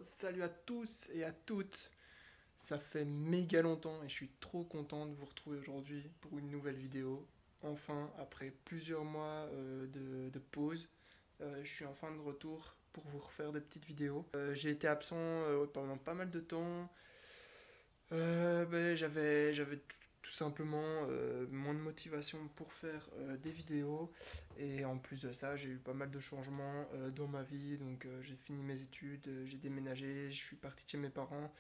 Salut à tous et à toutes. Ça fait méga longtemps et je suis trop content de vous retrouver aujourd'hui pour une nouvelle vidéo. Enfin, après plusieurs mois de pause, je suis enfin de retour pour vous refaire des petites vidéos. J'ai été absent pendant pas mal de temps. J'avais tout simplement moins de motivation pour faire des vidéos et en plus de ça j'ai eu pas mal de changements dans ma vie, donc j'ai fini mes études, j'ai déménagé, je suis parti de chez mes parents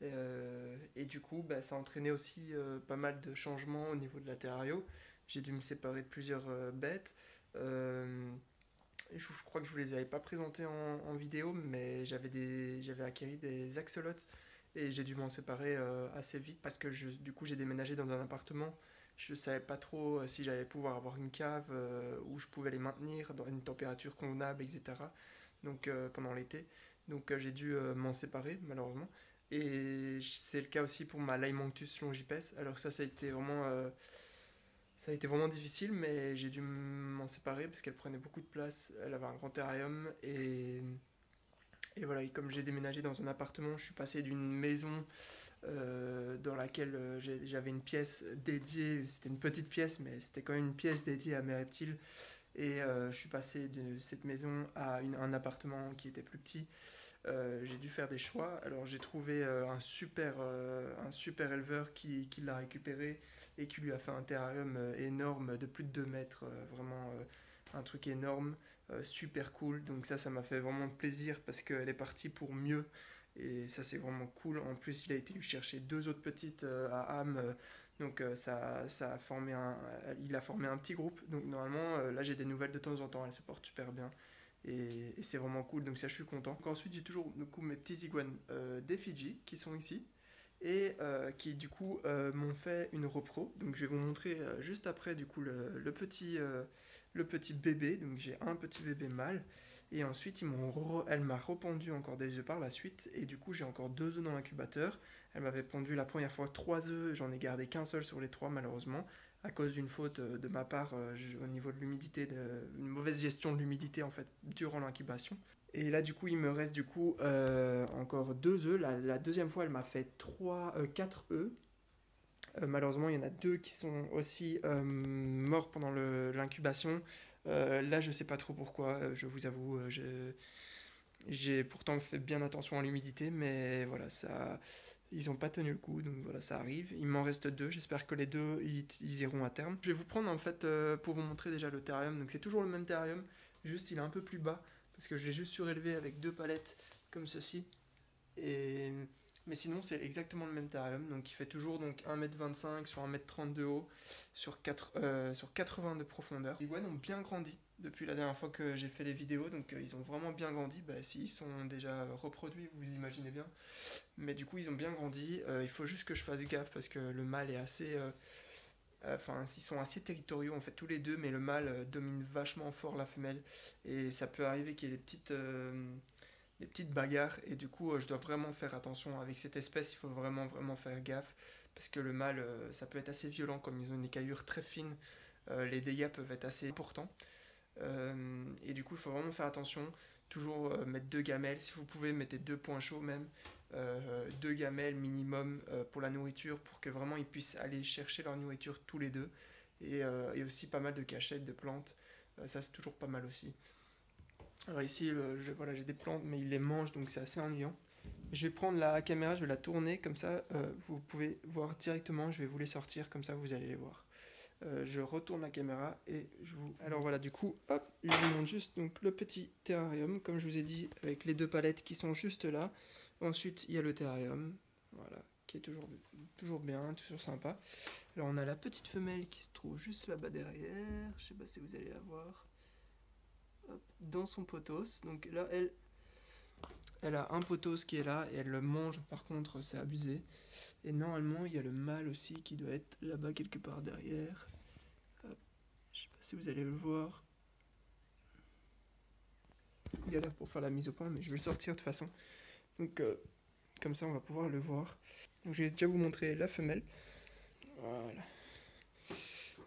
et du coup ça a entraîné aussi pas mal de changements au niveau de la terrario. J'ai dû me séparer de plusieurs bêtes. Je crois que je vous les avais pas présentés en vidéo, mais j'avais acquis des axolotes et j'ai dû m'en séparer assez vite parce que du coup j'ai déménagé dans un appartement. Je savais pas trop si j'allais pouvoir avoir une cave où je pouvais les maintenir dans une température convenable, etc. Donc pendant l'été. Donc j'ai dû m'en séparer malheureusement. Et c'est le cas aussi pour ma Laemontus longipes. Alors ça a été vraiment difficile, mais j'ai dû m'en séparer parce qu'elle prenait beaucoup de place. Elle avait un grand terrarium et voilà. Et comme j'ai déménagé dans un appartement, je suis passé d'une maison dans laquelle j'avais une pièce dédiée. C'était une petite pièce, mais c'était quand même une pièce dédiée à mes reptiles. Et je suis passé de cette maison à un appartement qui était plus petit. J'ai dû faire des choix. Alors j'ai trouvé un super éleveur qui l'a récupéré et qui lui a fait un terrarium énorme de plus de 2 mètres, vraiment un truc énorme, super cool. Donc ça m'a fait vraiment plaisir parce qu'elle est partie pour mieux et ça c'est vraiment cool. En plus il a été lui chercher deux autres petites à âme. Donc ça a formé il a formé un petit groupe. Donc normalement là j'ai des nouvelles de temps en temps, elle se porte super bien. Et c'est vraiment cool, donc ça je suis content. Donc ensuite j'ai toujours du coup, mes petits iguanes des Fidji qui sont ici et qui du coup m'ont fait une repro. Donc je vais vous montrer juste après du coup le petit bébé. Donc j'ai un petit bébé mâle et ensuite elle m'a repondu encore des œufs par la suite et du coup j'ai encore 2 œufs dans l'incubateur. Elle m'avait pondu la première fois 3 œufs, j'en ai gardé qu'un seul sur les 3 malheureusement à cause d'une faute de ma part au niveau de l'humidité, une mauvaise gestion de l'humidité en fait durant l'incubation. Et là du coup il me reste du coup encore 2 œufs. La deuxième fois elle m'a fait 4 œufs. Malheureusement il y en a 2 qui sont aussi morts pendant l'incubation. Là je sais pas trop pourquoi, je vous avoue, j'ai pourtant fait bien attention à l'humidité, mais voilà, ils n'ont pas tenu le coup, donc voilà, ça arrive. Il m'en reste 2, j'espère que les 2, ils iront à terme. Je vais vous prendre en fait pour vous montrer déjà le terrarium. Donc c'est toujours le même terrarium, juste il est un peu plus bas, parce que je l'ai juste surélevé avec 2 palettes comme ceci. Et... Mais sinon c'est exactement le même terrarium, donc il fait toujours donc 1,25 m sur 1,30 m de haut, sur 80 de profondeur. Les iguanes ont bien grandi depuis la dernière fois que j'ai fait des vidéos, donc ils ont vraiment bien grandi. S'ils sont déjà reproduits, vous imaginez bien. Mais du coup ils ont bien grandi, il faut juste que je fasse gaffe parce que le mâle est assez... Enfin, ils sont assez territoriaux en fait tous les deux, mais le mâle domine vachement fort la femelle. Et ça peut arriver qu'il y ait des petites bagarres et du coup je dois vraiment faire attention avec cette espèce, il faut vraiment faire gaffe parce que le mâle ça peut être assez violent comme ils ont une écaillure très fine, les dégâts peuvent être assez importants. Et du coup il faut vraiment faire attention, toujours mettre 2 gamelles, si vous pouvez mettez 2 points chauds même, 2 gamelles minimum pour la nourriture pour que vraiment ils puissent aller chercher leur nourriture tous les deux et aussi pas mal de cachettes de plantes, ça c'est toujours pas mal aussi. Alors ici, voilà, j'ai des plantes, mais ils les mangent, donc c'est assez ennuyant. Je vais prendre la caméra, je vais la tourner, comme ça vous pouvez voir directement, je vais vous les sortir, comme ça vous allez les voir. Je retourne la caméra et je vous... Alors voilà, du coup, hop, je vous montre juste donc, le petit terrarium, comme je vous ai dit, avec les 2 palettes qui sont juste là. Ensuite, il y a le terrarium, voilà, qui est toujours bien, toujours sympa. Alors on a la petite femelle qui se trouve juste là-bas derrière, je sais pas si vous allez la voir. Hop, dans son potos. Donc là, elle a un potos qui est là et elle le mange. Par contre, c'est abusé. Et normalement, il y a le mâle aussi qui doit être là-bas quelque part derrière. Hop, je sais pas si vous allez le voir. Galère pour faire la mise au point, mais je vais le sortir de toute façon. Donc, comme ça, on va pouvoir le voir. Donc, je vais déjà vous montrer la femelle. Voilà.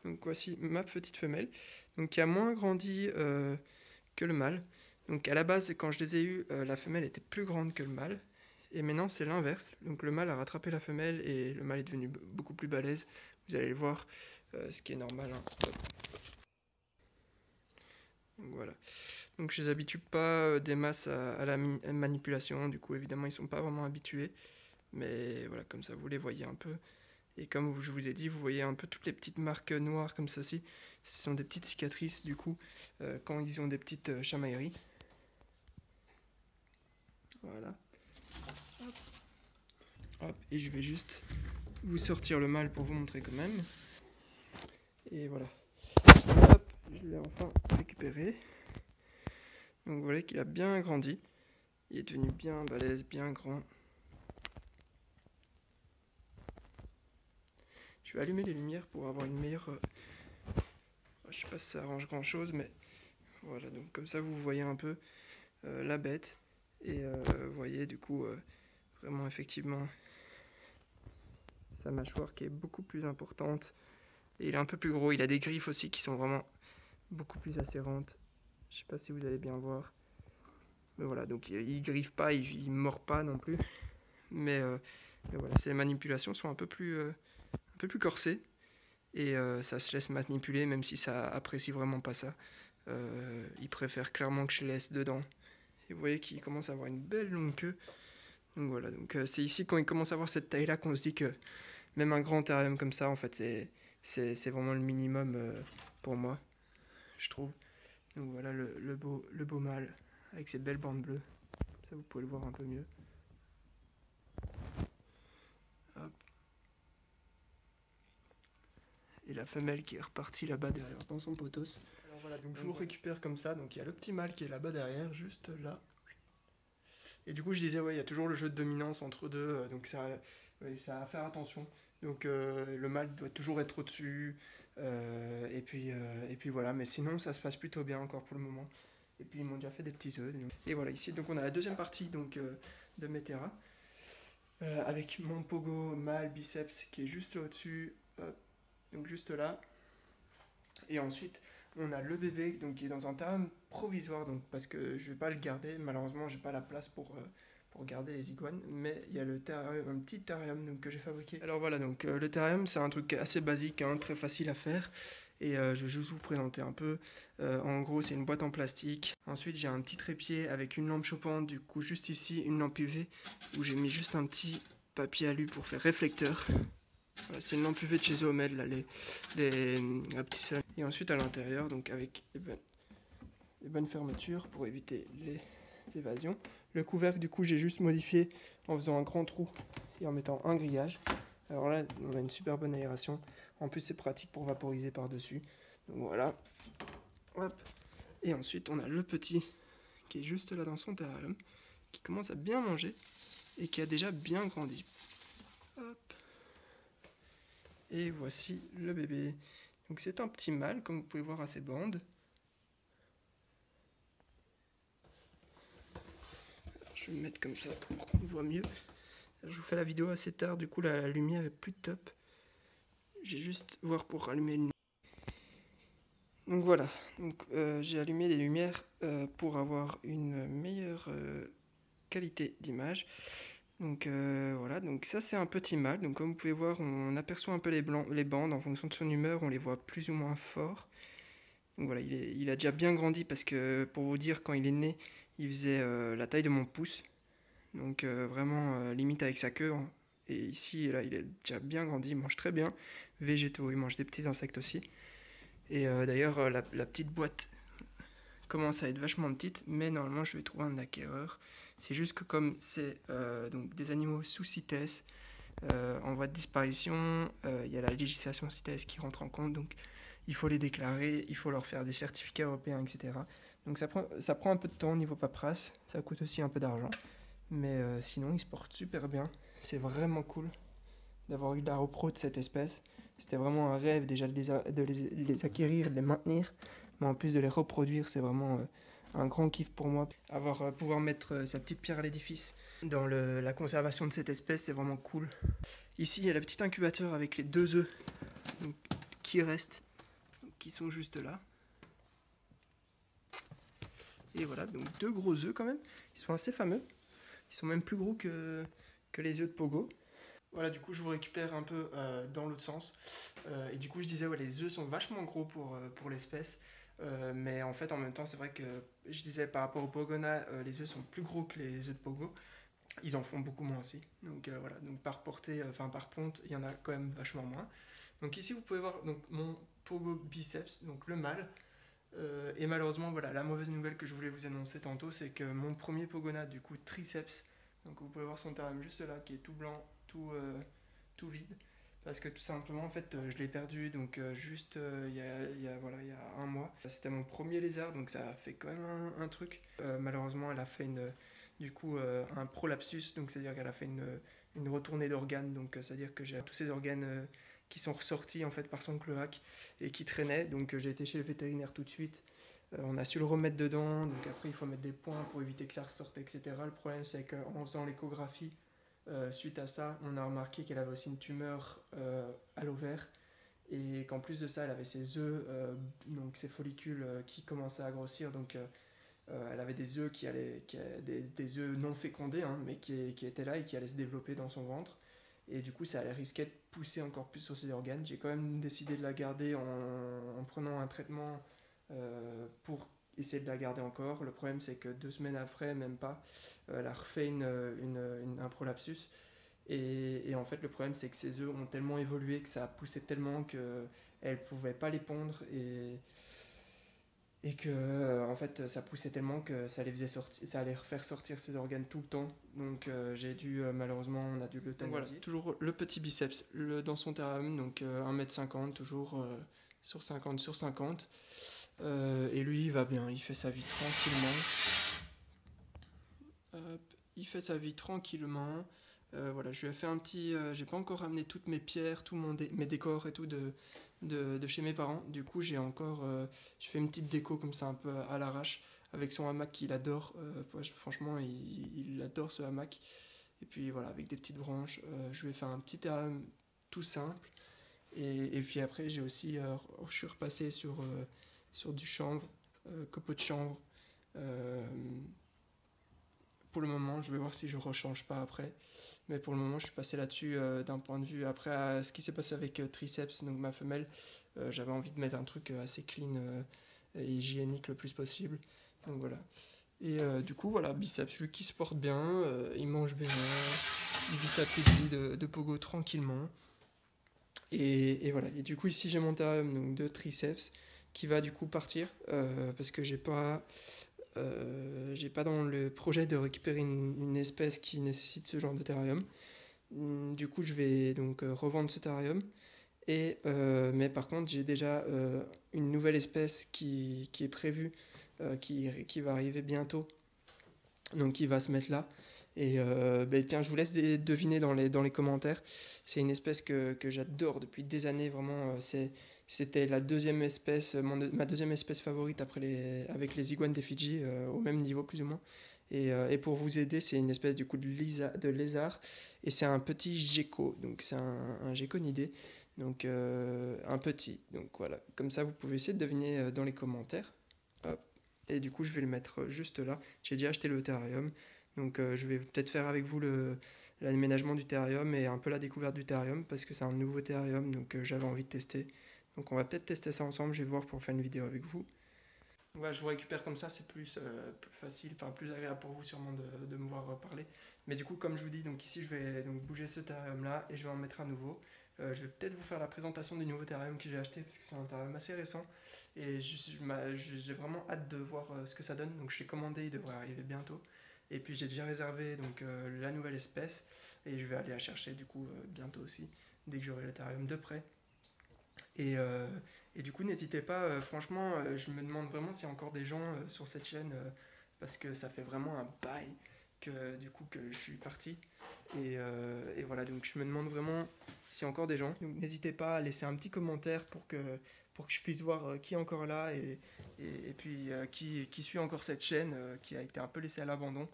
Donc, voici ma petite femelle. Donc, qui a moins grandi que le mâle. Donc à la base, quand je les ai eus, la femelle était plus grande que le mâle. Et maintenant c'est l'inverse. Donc le mâle a rattrapé la femelle et le mâle est devenu beaucoup plus balèze. Vous allez le voir, ce qui est normal, hein. Donc voilà. Donc je les habitue pas des masses à la manipulation. Du coup évidemment ils sont pas vraiment habitués. Mais voilà, comme ça vous les voyez un peu. Et comme je vous ai dit, vous voyez un peu toutes les petites marques noires comme ceci. Ce sont des petites cicatrices du coup quand ils ont des petites chamailleries. Voilà. Hop. Hop. Et je vais juste vous sortir le mâle pour vous montrer quand même. Et voilà. Hop, je l'ai enfin récupéré. Donc vous voyez qu'il a bien grandi. Il est devenu bien balèze, bien grand. Je vais allumer les lumières pour avoir une meilleure... je sais pas si ça arrange grand chose, mais voilà, donc comme ça vous voyez un peu la bête. Et vous voyez du coup vraiment effectivement sa mâchoire qui est beaucoup plus importante. Et il est un peu plus gros, il a des griffes aussi qui sont vraiment beaucoup plus acérantes. Je sais pas si vous allez bien voir. Mais voilà, donc il griffe pas, il mord pas non plus. Mais voilà, ces manipulations sont un peu plus corsées. Et ça se laisse manipuler même si ça apprécie vraiment pas ça. Il préfère clairement que je les laisse dedans. Et vous voyez qu'il commence à avoir une belle longue queue. Donc voilà, donc c'est ici quand il commence à avoir cette taille là qu'on se dit que même un grand terrarium comme ça en fait c'est vraiment le minimum pour moi, je trouve. Donc voilà le beau mâle avec ses belles bandes bleues. Ça vous pouvez le voir un peu mieux. Hop. Et la femelle qui est repartie là-bas derrière dans son potos. Alors voilà, donc je vous récupère comme ça. Donc il y a le petit mâle qui est là-bas derrière, juste là. Et du coup je disais ouais, il y a toujours le jeu de dominance entre deux, donc ça à faire attention. Donc le mâle doit toujours être au-dessus. Et puis voilà, mais sinon ça se passe plutôt bien encore pour le moment. Et puis ils m'ont déjà fait des petits œufs. Et voilà, ici donc on a la deuxième partie donc, de Metera. Avec mon pogo mâle biceps qui est juste là au-dessus. Donc juste là. Et ensuite, on a le bébé donc, qui est dans un terrarium provisoire, donc, parce que je ne vais pas le garder. Malheureusement, j'ai pas la place pour garder les iguanes. Mais il y a le terrarium, un petit terrarium donc, que j'ai fabriqué. Alors voilà, donc le terrarium, c'est un truc assez basique, hein, très facile à faire. Et je vais juste vous présenter un peu. En gros, c'est une boîte en plastique. Ensuite, j'ai un petit trépied avec une lampe chauffante. Du coup, juste ici, une lampe UV où j'ai mis juste un petit papier alu pour faire réflecteur. Voilà, c'est une lampe UV de chez Zoomed, là, les petits salons. Et ensuite à l'intérieur, donc avec les bonnes fermetures pour éviter les évasions. Le couvercle, du coup, j'ai juste modifié en faisant un grand trou et en mettant un grillage. Alors là, on a une super bonne aération. En plus, c'est pratique pour vaporiser par-dessus. Donc voilà. Hop. Et ensuite, on a le petit qui est juste là dans son terrarium, qui commence à bien manger et qui a déjà bien grandi. Hop. Et voici le bébé. Donc c'est un petit mâle, comme vous pouvez voir à ses bandes. Alors, je vais me mettre comme ça pour qu'on le voit mieux. Alors, je vous fais la vidéo assez tard, du coup la lumière est plus top. J'ai juste voir pour rallumer une... Donc voilà, donc, j'ai allumé les lumières pour avoir une meilleure qualité d'image. Donc voilà, donc ça c'est un petit mâle. Donc comme vous pouvez voir, on aperçoit un peu les bandes en fonction de son humeur, on les voit plus ou moins fort. Donc voilà, il a déjà bien grandi parce que pour vous dire, quand il est né, il faisait la taille de mon pouce. Donc vraiment limite avec sa queue. Et ici, là, il est déjà bien grandi, il mange très bien. Végétaux, il mange des petits insectes aussi. Et d'ailleurs, la petite boîte commence à être vachement petite, mais normalement je vais trouver un acquéreur. C'est juste que comme c'est donc des animaux sous CITES, en voie de disparition, il y a la législation CITES qui rentre en compte, donc il faut les déclarer, il faut leur faire des certificats européens, etc. Donc ça prend un peu de temps au niveau paperasse, ça coûte aussi un peu d'argent, mais sinon ils se portent super bien, c'est vraiment cool d'avoir eu la repro de cette espèce. C'était vraiment un rêve déjà de les acquérir, de les maintenir, mais en plus de les reproduire, c'est vraiment un grand kiff pour moi. Pouvoir mettre sa petite pierre à l'édifice dans la conservation de cette espèce, c'est vraiment cool. Ici, il y a le petit incubateur avec les 2 œufs donc, qui restent, qui sont juste là. Et voilà, donc 2 gros œufs quand même. Ils sont assez fameux. Ils sont même plus gros que les œufs de Pogo. Voilà, du coup, je vous récupère un peu dans l'autre sens. Et du coup, je disais, ouais, les œufs sont vachement gros pour l'espèce. Mais en fait, en même temps, c'est vrai que je disais par rapport au Pogona, les œufs sont plus gros que les œufs de Pogo. Ils en font beaucoup moins aussi. Donc voilà, donc par portée, enfin par ponte, il y en a quand même vachement moins. Donc ici, vous pouvez voir donc, mon Pogo biceps, donc le mâle. Et malheureusement, voilà, la mauvaise nouvelle que je voulais vous annoncer tantôt, c'est que mon premier Pogona, du coup, triceps, donc vous pouvez voir son terme juste là, qui est tout blanc, tout vide, parce que tout simplement, en fait, je l'ai perdu, donc juste voilà, il y a un mois. C'était mon premier lézard, donc ça a fait quand même un truc. Malheureusement, elle a fait du coup, un prolapsus, donc c'est-à-dire qu'elle a fait une retournée d'organes, donc c'est-à-dire que j'ai tous ces organes qui sont ressortis en fait par son cloaque et qui traînaient. Donc j'ai été chez le vétérinaire tout de suite. On a su le remettre dedans. Donc après il faut mettre des points pour éviter que ça ressorte, etc. Le problème c'est qu'en faisant l'échographie, suite à ça, on a remarqué qu'elle avait aussi une tumeur à l'ovaire et qu'en plus de ça, elle avait ses œufs, donc ses follicules qui commençaient à grossir. Donc elle avait des œufs des œufs non fécondés, hein, mais qui étaient là et qui allaient se développer dans son ventre. Et du coup, ça risquait de pousser encore plus sur ses organes. J'ai quand même décidé de la garder en prenant un traitement pour essayer de la garder encore. Le problème, c'est que 2 semaines après, même pas, elle a refait un prolapsus. Et en fait, le problème, c'est que ses œufs ont tellement évolué, que ça a poussé tellement qu'elle ne pouvait pas les pondre. Et que en fait ça poussait tellement que ça allait faire sortir ses organes tout le temps. Donc j'ai dû malheureusement on a dû l'euthanasier. Voilà, toujours le petit biceps dans son terrarium, donc 1,50 m toujours sur 50 sur 50. Et lui il va bien, il fait sa vie tranquillement. Il fait sa vie tranquillement. Voilà, je lui ai fait un petit. J'ai pas encore ramené toutes mes pierres, mes décors et tout de chez mes parents. Du coup, je fais une petite déco comme ça, un peu à l'arrache, avec son hamac qu'il adore. Franchement, il adore ce hamac. Et puis voilà, avec des petites branches. Je lui ai fait un petit terrain tout simple. Et puis après, je suis repassé sur du chanvre, copeaux de chanvre. Pour le moment, je vais voir si je rechange pas après. Mais pour le moment, je suis passé là-dessus d'un point de vue. Après, à ce qui s'est passé avec Triceps, donc ma femelle, j'avais envie de mettre un truc assez clean et hygiénique le plus possible. Donc voilà. Et du coup, voilà, Biceps, lui qui se porte bien, il mange bien, il vit sa petite vie de pogo tranquillement. Et voilà. Et du coup, ici, j'ai mon terrarium donc, de Triceps qui va du coup partir parce que j'ai pas dans le projet de récupérer une espèce qui nécessite ce genre de terrarium. Du coup, je vais donc revendre ce terrarium. Mais par contre, j'ai déjà une nouvelle espèce qui est prévue, qui va arriver bientôt. Donc, qui va se mettre là. Et tiens, je vous laisse deviner dans les commentaires. C'est une espèce que j'adore depuis des années. Vraiment, c'était la deuxième espèce, ma deuxième espèce favorite avec les iguanes des Fidji, au même niveau plus ou moins. Et pour vous aider, c'est une espèce du coup de lézard. Et c'est un petit gecko. Donc c'est un geckonidé. Donc un petit. Donc voilà. Comme ça, vous pouvez essayer de deviner dans les commentaires. Hop. Et du coup, je vais le mettre juste là. J'ai déjà acheté le terrarium. Donc je vais peut-être faire avec vous l'aménagement du terrarium et un peu la découverte du terrarium parce que c'est un nouveau terrarium, donc j'avais envie de tester. Donc on va peut-être tester ça ensemble, je vais voir pour faire une vidéo avec vous. Donc voilà, je vous récupère comme ça, c'est plus facile, enfin plus agréable pour vous sûrement de me voir parler. Mais du coup, comme je vous dis, donc ici je vais donc bouger ce terrarium là et je vais en mettre un nouveau. Je vais peut-être vous faire la présentation du nouveau terrarium que j'ai acheté parce que c'est un terrarium assez récent et j'ai vraiment hâte de voir ce que ça donne. Donc je l'ai commandé, il devrait arriver bientôt. Et puis j'ai déjà réservé donc la nouvelle espèce et je vais aller la chercher du coup bientôt aussi dès que j'aurai le terrarium de près. Et du coup n'hésitez pas, franchement je me demande vraiment s'il y a encore des gens sur cette chaîne parce que ça fait vraiment un bail que je suis parti. Et voilà, donc je me demande vraiment s'il y a encore des gens. Donc n'hésitez pas à laisser un petit commentaire pour que je puisse voir qui est encore là et puis qui suit encore cette chaîne qui a été un peu laissée à l'abandon.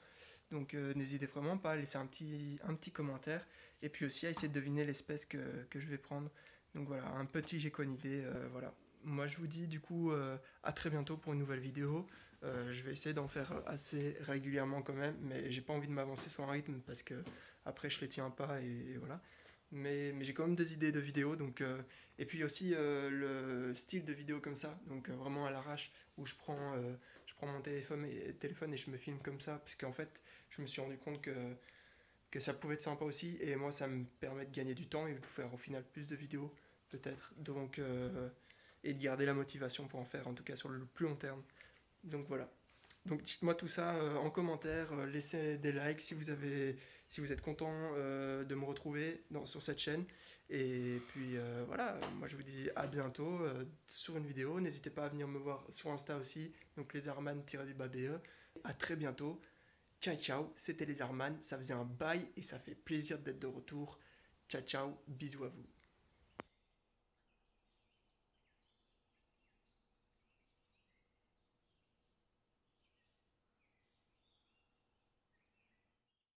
Donc n'hésitez vraiment pas à laisser un petit commentaire et puis aussi à essayer de deviner l'espèce que je vais prendre. Donc voilà, un petit geckonidé, voilà. Moi je vous dis du coup à très bientôt pour une nouvelle vidéo. Je vais essayer d'en faire assez régulièrement quand même, mais j'ai pas envie de m'avancer sur un rythme parce que après je les tiens pas et voilà. Mais j'ai quand même des idées de vidéos, donc et puis aussi le style de vidéo comme ça, donc vraiment à l'arrache, où je prends mon téléphone et je me filme comme ça, parce qu'en fait je me suis rendu compte que ça pouvait être sympa aussi, et moi ça me permet de gagner du temps et de faire au final plus de vidéos peut-être, donc et de garder la motivation pour en faire, en tout cas sur le plus long terme. Donc voilà. Donc dites-moi tout ça en commentaire, laissez des likes si vous êtes content de me retrouver sur cette chaîne. Et puis voilà, moi je vous dis à bientôt sur une vidéo. N'hésitez pas à venir me voir sur Insta aussi, donc les Arman-BE. À très bientôt. Ciao ciao, c'était les Arman, ça faisait un bail et ça fait plaisir d'être de retour. Ciao ciao, bisous à vous.